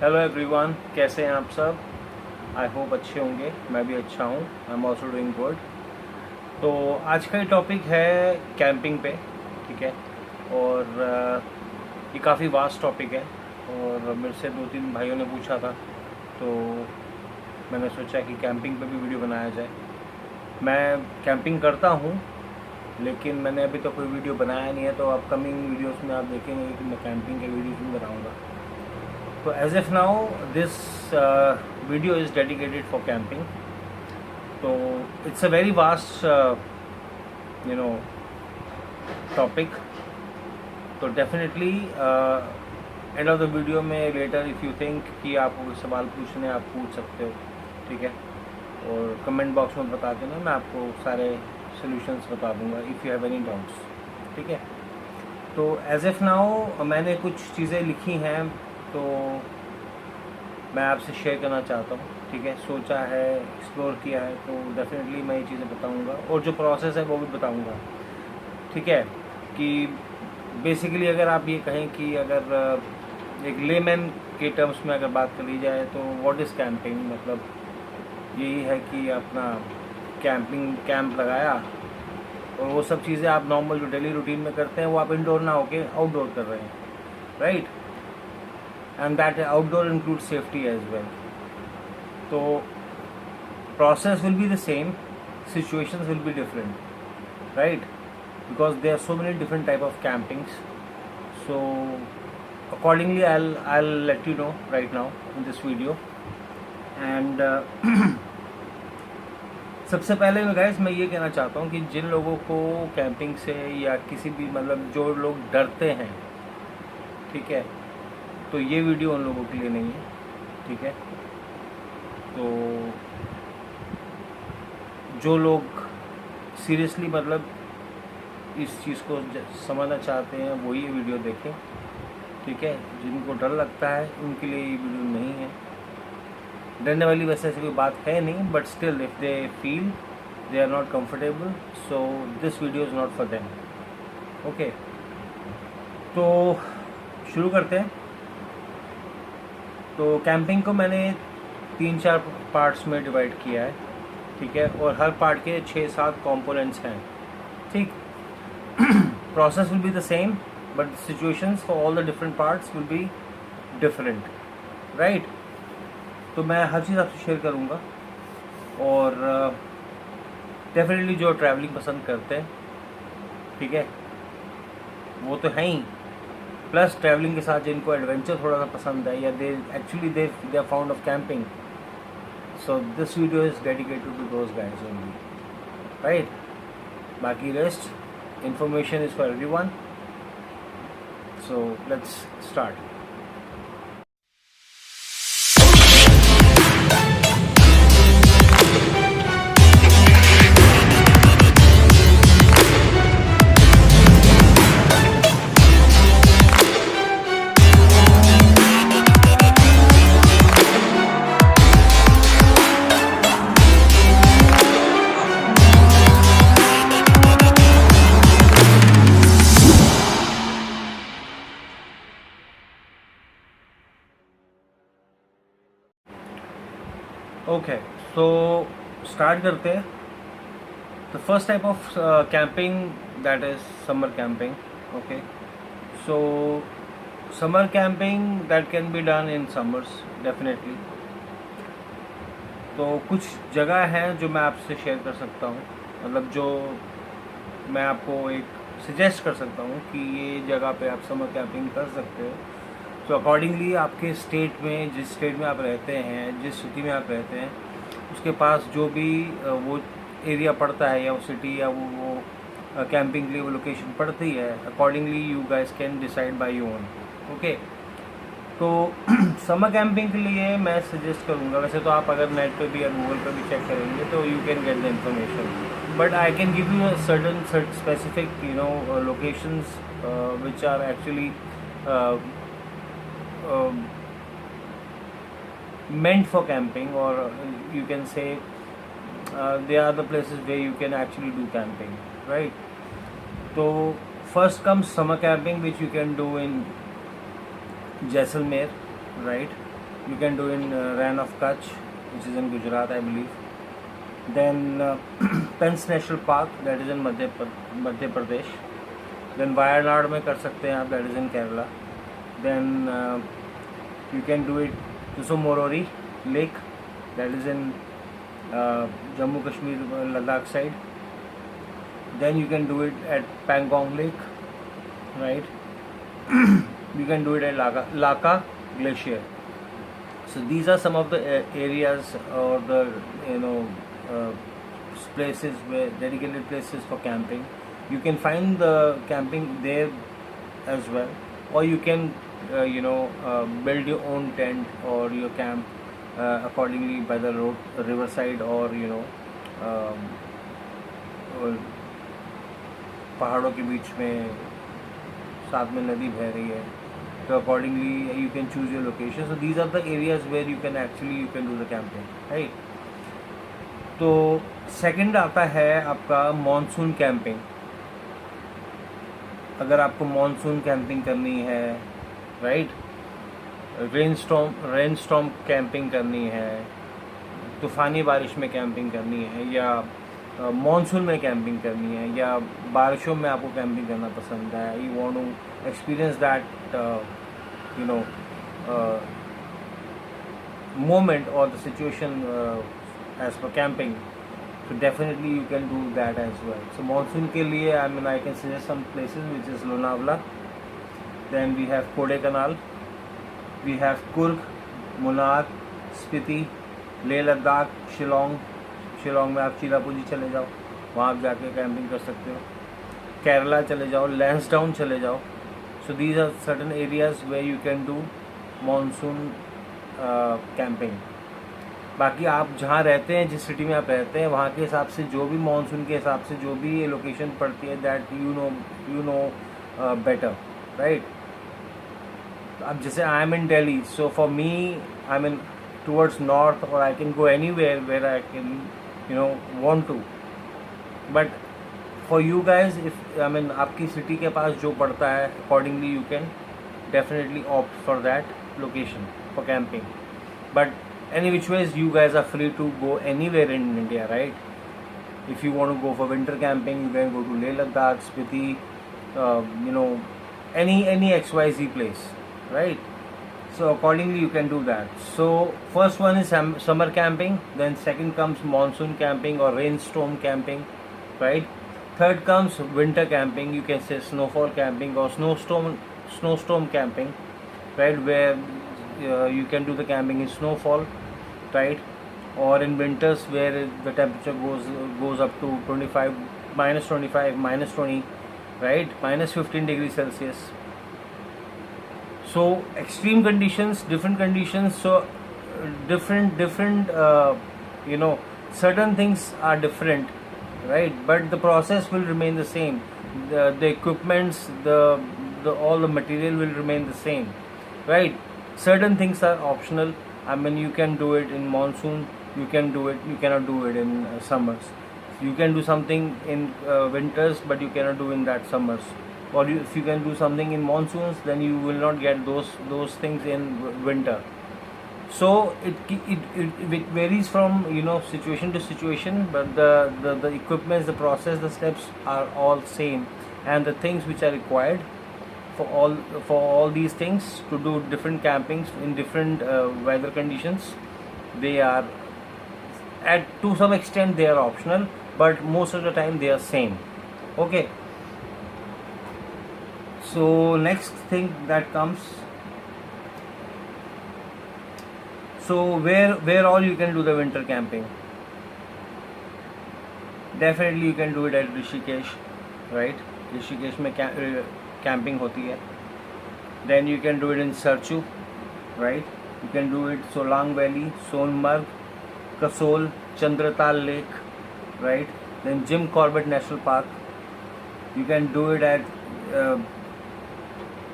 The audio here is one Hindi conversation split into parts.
हेलो एवरीवन, कैसे हैं आप सब। आई होप अच्छे होंगे। मैं भी अच्छा हूँ। I am also doing good. तो आज का टॉपिक है कैंपिंग पे। ठीक है। और ये काफ़ी वास्ट टॉपिक है और मेरे से 2-3 भाइयों ने पूछा था, तो मैंने सोचा कि कैंपिंग पे भी वीडियो बनाया जाए। मैं कैंपिंग करता हूँ, लेकिन मैंने अभी तक कोई वीडियो बनाया नहीं है, तो अपकमिंग वीडियोस में आप देखेंगे कि मैं कैंपिंग के वीडियोस भी बनाऊँगा। तो as of now this video is dedicated for camping. तो it's a very vast you know topic. तो definitely end of the video में लेटर इफ़ यू थिंक कि आपको कोई सवाल पूछने आप पूछ सकते हो। ठीक है। और कमेंट बॉक्स में बता देना, मैं आपको सारे सॉल्यूशंस बता दूंगा if you have any doubts. ठीक है। तो एज एफ नाउ मैंने कुछ चीज़ें लिखी हैं, तो मैं आपसे शेयर करना चाहता हूँ। ठीक है। सोचा है, एक्सप्लोर किया है, तो डेफिनेटली मैं ये चीज़ें बताऊँगा और जो प्रोसेस है वो भी बताऊँगा। ठीक है। कि बेसिकली अगर आप ये कहें कि अगर एक लेमैन के टर्म्स में अगर बात कर ली जाए, तो व्हाट इज़ कैंपिंग, मतलब यही है कि अपना कैंप लगाया और वो सब चीज़ें आप नॉर्मल जो डेली रूटीन में करते हैं वो आप इंडोर ना होके आउटडोर कर रहे हैं, right. And that outdoor include safety as well. तो process will be the same, situations will be different, right? Because there are so many different type of campings. So accordingly I'll let you know right now in this video. And सबसे पहले मैं गाइस मैं ये कहना चाहता हूँ कि जिन लोगों को कैंपिंग से या किसी भी मतलब जो लोग डरते हैं, ठीक है, तो ये वीडियो उन लोगों के लिए नहीं है। ठीक है। तो जो लोग सीरियसली मतलब इस चीज़ को समझना चाहते हैं वो ये वीडियो देखें। ठीक है। जिनको डर लगता है उनके लिए ये वीडियो नहीं है। डरने वाली वैसे ऐसी कोई बात है नहीं, but still if they feel they are not comfortable, so this video is not for them. Okay. तो शुरू करते हैं। तो कैंपिंग को मैंने 3-4 पार्ट्स में डिवाइड किया है। ठीक है। और हर पार्ट के 6-7 कंपोनेंट्स हैं। ठीक। Process will be the same, but situations for all the different parts will be different, right. तो मैं हर चीज़ आपसे शेयर करूँगा। और डेफिनेटली जो ट्रैवलिंग पसंद करते हैं, ठीक है, वो तो हैं ही, प्लस ट्रैवलिंग के साथ जिनको एडवेंचर थोड़ा सा पसंद है या they actually they are found of camping, so this video is dedicated to those guys only, right? Baki rest information is for everyone, so let's start. Okay, so start करते हैं। The first type of camping that is summer camping. Okay, so summer camping that can be done in summers definitely. तो कुछ जगह हैं जो मैं आपसे शेयर कर सकता हूँ, मतलब जो मैं आपको एक सजेस्ट कर सकता हूँ कि ये जगह पे आप समर कैंपिंग कर सकते हो। तो अकॉर्डिंगली आपके स्टेट में, जिस स्टेट में आप रहते हैं, जिस सिटी में आप रहते हैं, उसके पास जो भी वो एरिया पड़ता है या वो सिटी या वो कैंपिंग के लिए वो लोकेशन पड़ती है, accordingly you guys can decide by your own. Okay. तो समर कैंपिंग के लिए मैं सजेस्ट करूँगा, वैसे तो आप अगर नेट पे भी या गूगल पे भी चेक करेंगे तो you can get the information, but I can give you certain specific locations which are actually meant for camping, or you can say they are the places where you can actually do camping, right? So first comes summer camping, which you can do in Jaisalmer, right? You can do in Ran of Kutch, which is in Gujarat, I believe. Then Pence National Park, that is in Madhya Pradesh. Then Wayanad में कर सकते हैं आप, that is in Kerala. Then you can do it Tusumorori Lake, that is in Jammu Kashmir, Ladakh side. Then you can do it at Pangong Lake, right? You can do it at Laka Glacier. So these are some of the areas or the places where dedicated places for camping. You can find the camping there as well, or you can build your own tent or your camp accordingly by the road, riverside, or पहाड़ों के बीच में साथ में नदी बह रही है. So accordingly you can choose your location. So these are the areas where you can do the camping, right? तो सेकंड आता है आपका मॉनसून कैंपिंग. अगर आपको मॉनसून कैंपिंग करनी है, राइट, रेनस्टॉर्म कैंपिंग करनी है, तूफ़ानी बारिश में कैंपिंग करनी है, या मॉनसून में कैंपिंग करनी है, या बारिशों में आपको कैंपिंग करना पसंद है, you want to experience that moment or the situation as for camping, so definitely you can do that as well. So monsoon के लिए I can suggest some places, which is Lonavala. Then we have Kodaikanal, we have Kurg, Munnar, Spiti, Leh Ladakh, Shillong में आप चिरापुंजी चले जाओ, वहाँ आप जाके कैंपिंग कर सकते हो. केरला चले जाओ, लैंसडाउन चले जाओ. So these are certain areas where you can do monsoon camping. बाकी आप जहाँ रहते हैं, जिस सिटी में आप रहते हैं, वहाँ के हिसाब से जो भी मानसून के हिसाब से जो भी लोकेशन पड़ती है, that you know better, right. अब जैसे I am in Delhi, so for me I am in towards north, और I can go anywhere where I can want to. But for you guys, if आपकी सिटी के पास जो पड़ता है, accordingly you can definitely opt for that location for camping. But any which ways, you guys are free to go anywhere in India, right? If you want to go for winter camping, you can go to Leh Ladakh, Spiti, any XYZ place, right? So accordingly you can do that. So first one is summer camping, then second comes monsoon camping or rainstorm camping, right? Third comes winter camping, you can say snowfall camping or snowstorm camping, right, where you can do the camping in snowfall, right, or in winters where the temperature goes up to -25, -20, right, -15 degrees Celsius. So extreme conditions, different conditions, so different certain things are different, right, but the process will remain the same. The equipments, all the material will remain the same, right. Certain things are optional. You can do it in monsoon, you cannot do it in summers. You can do something in winters, but you cannot do in that summers. Or if you can do something in monsoons, then you will not get those things in winter. So it varies from situation to situation, but the equipments, the process, the steps are all same, and the things which are required for all these things to do different campings in different weather conditions, they are to some extent they are optional, but most of the time they are same. Okay, so next thing that comes, so where all you can do the winter camping. Definitely you can do it at Rishikesh, right. Rishikesh में camping होती है. Then you can do it in Sarchu, right. You can do it Solang Valley, Sonmarg, Kasol, Chandratal Lake, right. Then Jim Corbett National Park. You can do it at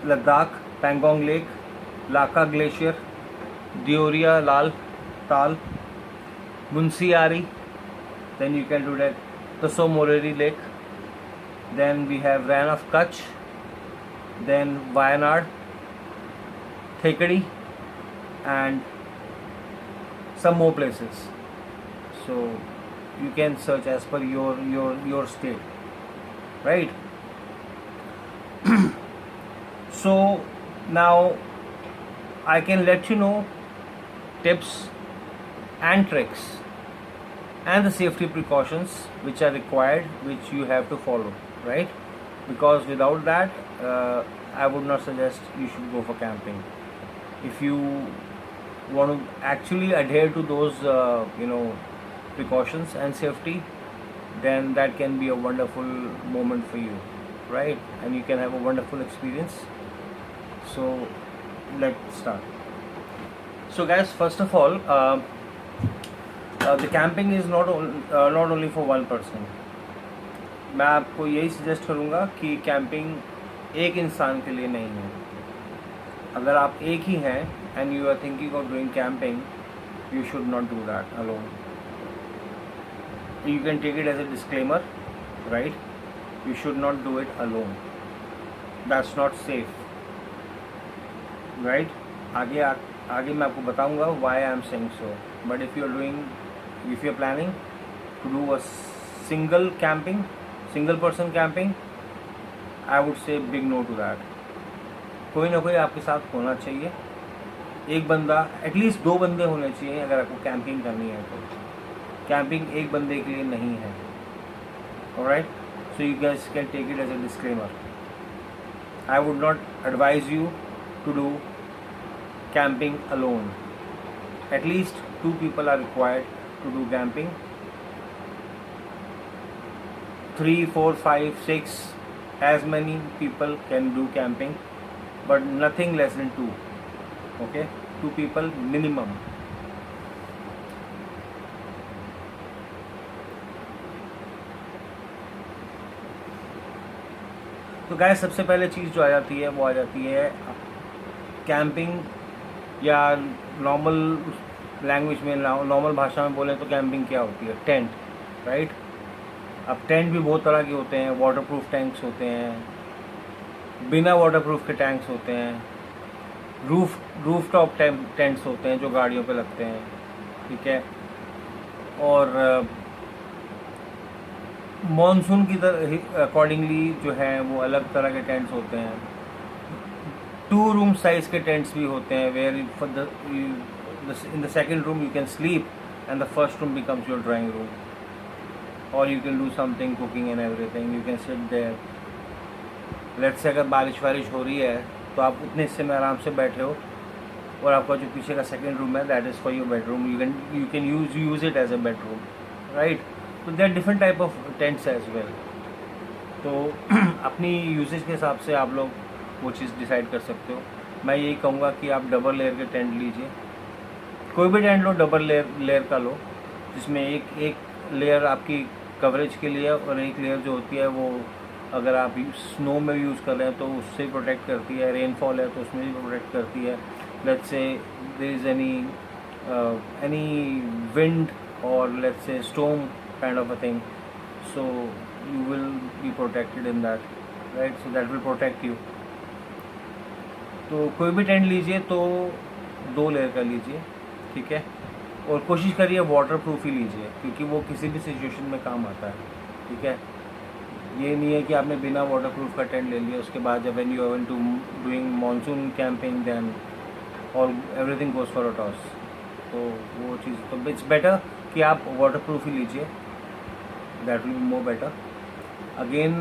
Ladakh, Pangong Lake, Laka Glacier, Deoria Lal Tal, Munsiari. Then you can do that Tusumorori Lake. Then we have Ran of Kutch, then Wayanad, Thekadi, and some more places. So you can search as per your state, right? So now I can let you know tips and tricks and the safety precautions which are required, which you have to follow, right? Because without that, I would not suggest you should go for camping. If you want to actually adhere to those precautions and safety, then that can be a wonderful moment for you, right? And you can have a wonderful experience. So let's start. So guys, first of all, the camping is not only for one person. मैं आपको यही सजेस्ट करूँगा कि कैंपिंग एक इंसान के लिए नहीं है. अगर आप एक ही हैं and you are thinking of doing camping, you should not do that alone. You can take it as a disclaimer, right? You should not do it alone. That's not safe, right? आगे मैं आपको बताऊंगा why I am saying so. But if you are planning to do a single person camping, I would say big no to that. कोई ना कोई आपके साथ होना चाहिए. एक बंदा, एटलीस्ट 2 बंदे होने चाहिए अगर आपको कैंपिंग करनी है तो. कैंपिंग एक बंदे के लिए नहीं है. Alright, so you guys can take it as a disclaimer. I would not advise you to do camping alone. At least 2 people are required to do camping. 3, 4, 5, 6, as many people can do camping, but nothing less than 2. Okay, 2 people minimum. तो गाइस, सबसे पहले चीज़ जो आ जाती है वो आ जाती है कैंपिंग, या नॉर्मल लैंग्वेज में, नॉर्मल भाषा में बोलें तो कैंपिंग क्या होती है? Tent, right? अब टेंट भी बहुत तरह के होते हैं. वाटरप्रूफ टैंक्स होते हैं, बिना वाटरप्रूफ के टैंक्स होते हैं, रूफ टॉप टेंट्स होते हैं जो गाड़ियों पे लगते हैं, ठीक है? और मॉनसून की तरह अकॉर्डिंगली जो है वो अलग तरह के टेंट्स होते हैं. 2 रूम साइज के टेंट्स भी होते हैं, where in the second room you can sleep and the first room becomes your drawing room, और you can do something, cooking and everything. You can sit there. Let's say अगर बारिश हो रही है तो आप उतने हिस्से में आराम से बैठे हो, और आपका जो पीछे का सेकंड रूम है that is for your bedroom. You can use it as a bedroom, right? तो there are different type of tents as well. तो अपनी यूजेज के हिसाब से आप लोग वो चीज़ डिसाइड कर सकते हो. मैं यही कहूँगा कि आप डबल लेयर के टेंट लीजिए. कोई भी टेंट लो, डबल लेयर का लो, जिसमें एक लेयर आपकी कवरेज के लिए, और एक लेयर जो होती है वो अगर आप स्नो में यूज़ कर रहे हैं तो उससे प्रोटेक्ट करती है. रेनफॉल है तो उसमें भी प्रोटेक्ट करती है. Let's say there is any wind और let's say storm kind of a thing, so you will be protected in that, right? So that will protect you. तो कोई भी टेंट लीजिए तो 2 लेयर का लीजिए, ठीक है? और कोशिश करिए वाटरप्रूफ ही लीजिए, क्योंकि वो किसी भी सिचुएशन में काम आता है, ठीक है? ये नहीं है कि आपने बिना वाटरप्रूफ का टेंट ले लिया, उसके बाद जब when you are into doing monsoon camping then all everything goes for a toss. तो वो चीज़ तो इट्स बेटर कि आप वाटरप्रूफ ही लीजिए. That will be more better. Again,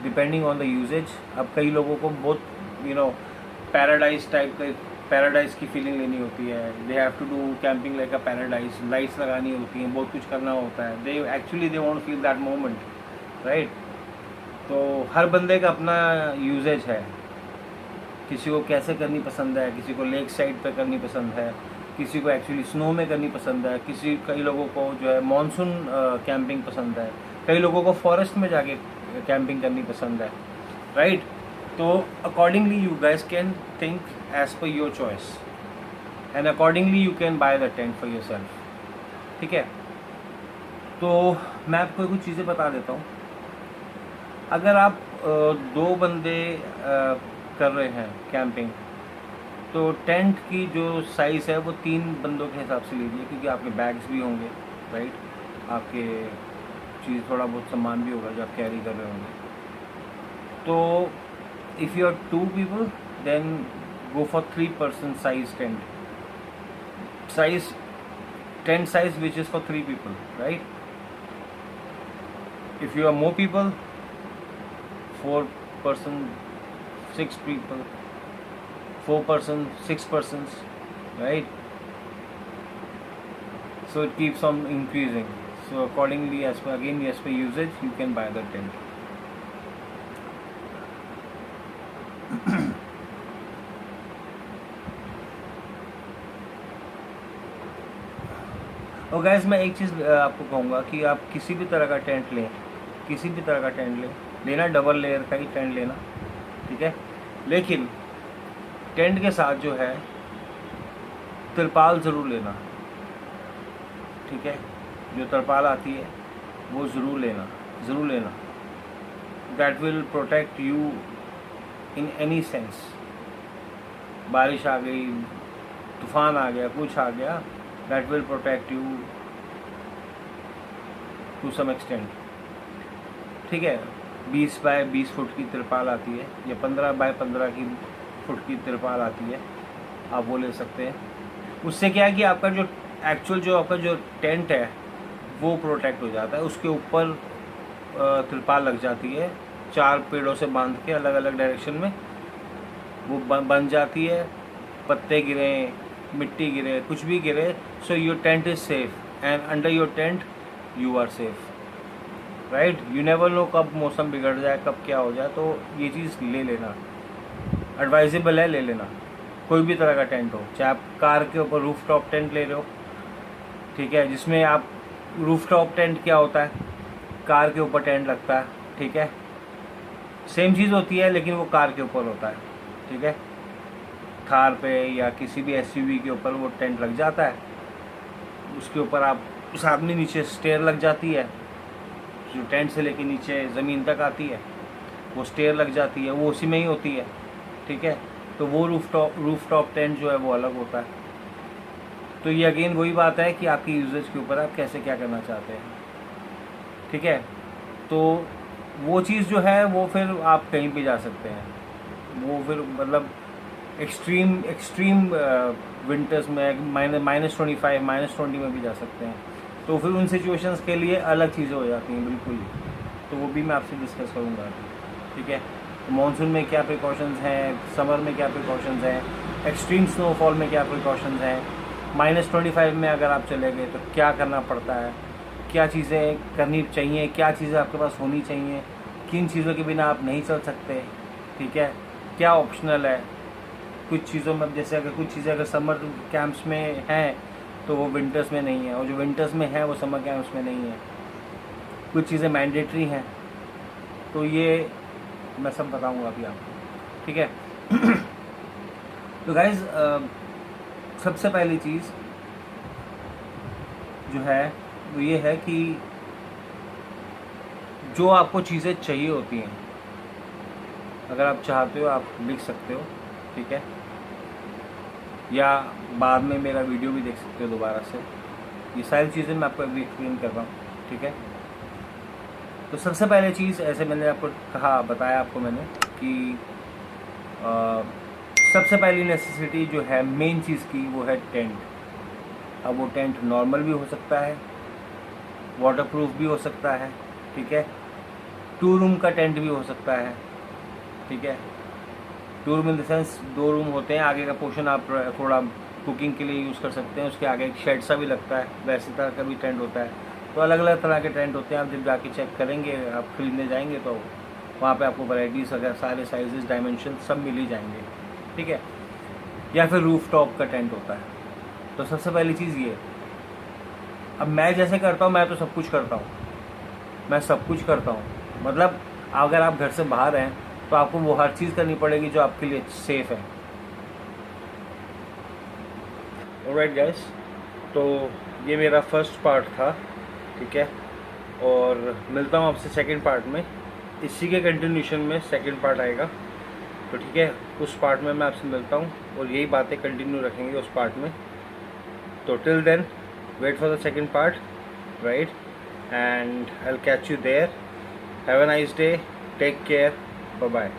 depending on the usage. अब कई लोगों को बहुत पैराडाइज की फीलिंग लेनी होती है. They have to do camping like a paradise. Lights लगानी होती हैं, बहुत कुछ करना होता है. They want to feel that moment, right? तो हर बंदे का अपना यूजेज है. किसी को कैसे करनी पसंद है, किसी को लेक साइड पे करनी पसंद है, किसी को एक्चुअली स्नो में करनी पसंद है, कई लोगों को जो है मॉनसून कैंपिंग पसंद है, कई लोगों को फॉरेस्ट में जाके कैंपिंग करनी पसंद है, राइट? तो accordingly you guys can think as per your choice, and accordingly you can buy the tent for yourself, ठीक है? तो मैं आपको कुछ चीज़ें बता देता हूँ. अगर आप 2 बंदे कर रहे हैं कैंपिंग, तो टेंट की जो साइज़ है वो 3 बंदों के हिसाब से लीजिए, क्योंकि आपके बैग्स भी होंगे, राइट, आपके चीज़ थोड़ा बहुत सामान भी होगा जो आप कैरी कर रहे होंगे। तो if you are 2 people then go for 3 person size tent size which is for 3 people, right? If you are more people, 4 person, 6 people, 4 person, 6 persons, right? So it keeps on increasing. So accordingly, as per usage, you can buy the tent. और गैस मैं एक चीज़ आपको कहूँगा कि आप किसी भी तरह का टेंट लें, लेना डबल लेयर का ही टेंट लेना, ठीक है। लेकिन टेंट के साथ जो है तिरपाल ज़रूर लेना, ठीक है। जो तिरपाल आती है वो ज़रूर लेना। That will protect you in any sense. बारिश आ गई, तूफान आ गया, कुछ आ गया, that will protect you to some extent, ठीक है। 20 बाय 20 फुट की तिरपाल आती है, या 15 बाय 15 की फुट की तिरपाल आती है, आप वो ले सकते हैं। उससे क्या है कि आपका जो एक्चुअल आपका जो टेंट है वो प्रोटेक्ट हो जाता है। उसके ऊपर तिरपाल लग जाती है, 4 पेड़ों से बांध के अलग अलग डायरेक्शन में वो बन जाती है। पत्ते गिरे, मिट्टी गिरे, कुछ भी गिरे, so your tent is safe and under your tent you are safe, right. You never know कब मौसम बिगड़ जाए, कब क्या हो जाए, तो ये चीज़ ले लेना एडवाइजेबल है, ले लेना। कोई भी तरह का टेंट हो, चाहे आप कार के ऊपर रूफ टॉप टेंट ले रहे हो, ठीक है, जिसमें आप रूफ टॉप टेंट क्या होता है, कार के ऊपर टेंट लगता है, ठीक है, सेम चीज़ होती है लेकिन वो कार के ऊपर होता है, ठीक है। थार पे या किसी भी एसयूवी के ऊपर वो टेंट लग जाता है, उसके ऊपर आप साथ में नीचे स्टेयर लग जाती है, जो टेंट से लेके नीचे ज़मीन तक आती है वो स्टेयर लग जाती है, वो उसी में ही होती है, ठीक है। तो वो रूफ टॉप टेंट जो है वो अलग होता है। तो ये अगेन वही बात है कि आपकी यूजेज के ऊपर आप कैसे क्या करना चाहते हैं, ठीक है। तो वो चीज़ जो है वो फिर आप कहीं पे जा सकते हैं, वो फिर मतलब एक्सट्रीम विंटर्स में -25 -20 में भी जा सकते हैं। तो फिर उन सिचुएशंस के लिए अलग चीज़ें हो जाती हैं बिल्कुल ही, तो वो भी मैं आपसे डिस्कस करूँगा, ठीक है। तो मानसून में क्या प्रिकॉशंस हैं, समर में क्या प्रिकॉशंस हैं, एक्सट्रीम स्नोफॉल में क्या प्रिकॉशंस हैं, -25 में अगर आप चले गए तो क्या करना पड़ता है, क्या चीज़ें करनी चाहिए, क्या चीज़ें आपके पास होनी चाहिए, किन चीज़ों के बिना आप नहीं चल सकते, ठीक है, क्या ऑप्शनल है। कुछ चीज़ों में जैसे अगर कुछ चीज़ें अगर समर कैंप्स में हैं तो वो विंटर्स में नहीं है, और जो विंटर्स में है वो समर कैंप्स में नहीं है। कुछ चीज़ें मैंडेटरी हैं, तो ये मैं सब बताऊंगा अभी आपको, ठीक है। तो गाइज़ सबसे पहली चीज़ जो है वो ये है कि जो आपको चीज़ें चाहिए होती हैं, अगर आप चाहते हो आप लिख सकते हो, ठीक है, या बाद में मेरा वीडियो भी देख सकते हो दोबारा से। ये सारी चीज़ें मैं आपको अभी एक्सप्लेन कर रहा हूँ, ठीक है। तो सबसे पहले चीज़, ऐसे मैंने आपको बताया आपको मैंने कि सबसे पहली नेसेसिटी जो है मेन चीज़ की वो है टेंट। अब वो टेंट नॉर्मल भी हो सकता है, वाटरप्रूफ भी हो सकता है, ठीक है, 2 रूम का टेंट भी हो सकता है, ठीक है। 2 room in the sense 2 room होते हैं, आगे का पोर्शन आप थोड़ा कुकिंग के लिए यूज़ कर सकते हैं, उसके आगे एक शेड सा भी लगता है, वैसे तरह का भी टेंट होता है। तो अलग अलग तरह के टेंट होते हैं, आप जब जाके चेक करेंगे, आप खरीदने जाएंगे तो वहाँ पे आपको वैराइटीज़ अगर सारे साइजेस डायमेंशन सब मिल ही जाएंगे, ठीक है। या फिर रूफ टॉप का टेंट होता है। तो सबसे पहली चीज़ ये, अब मैं जैसे करता हूँ, मैं तो सब कुछ करता हूँ, मतलब अगर आप घर से बाहर हैं तो आपको वो हर चीज़ करनी पड़ेगी जो आपके लिए सेफ़ है। ऑलराइट गाइस, तो ये मेरा फर्स्ट पार्ट था, ठीक है, और मिलता हूँ आपसे सेकंड पार्ट में। इसी के कंटिन्यूशन में सेकंड पार्ट आएगा, तो ठीक है, उस पार्ट में मैं आपसे मिलता हूँ और यही बातें कंटिन्यू रखेंगे उस पार्ट में। तो till then wait for the second part, right, and I will catch you there. Have a nice day, take care, bye bye.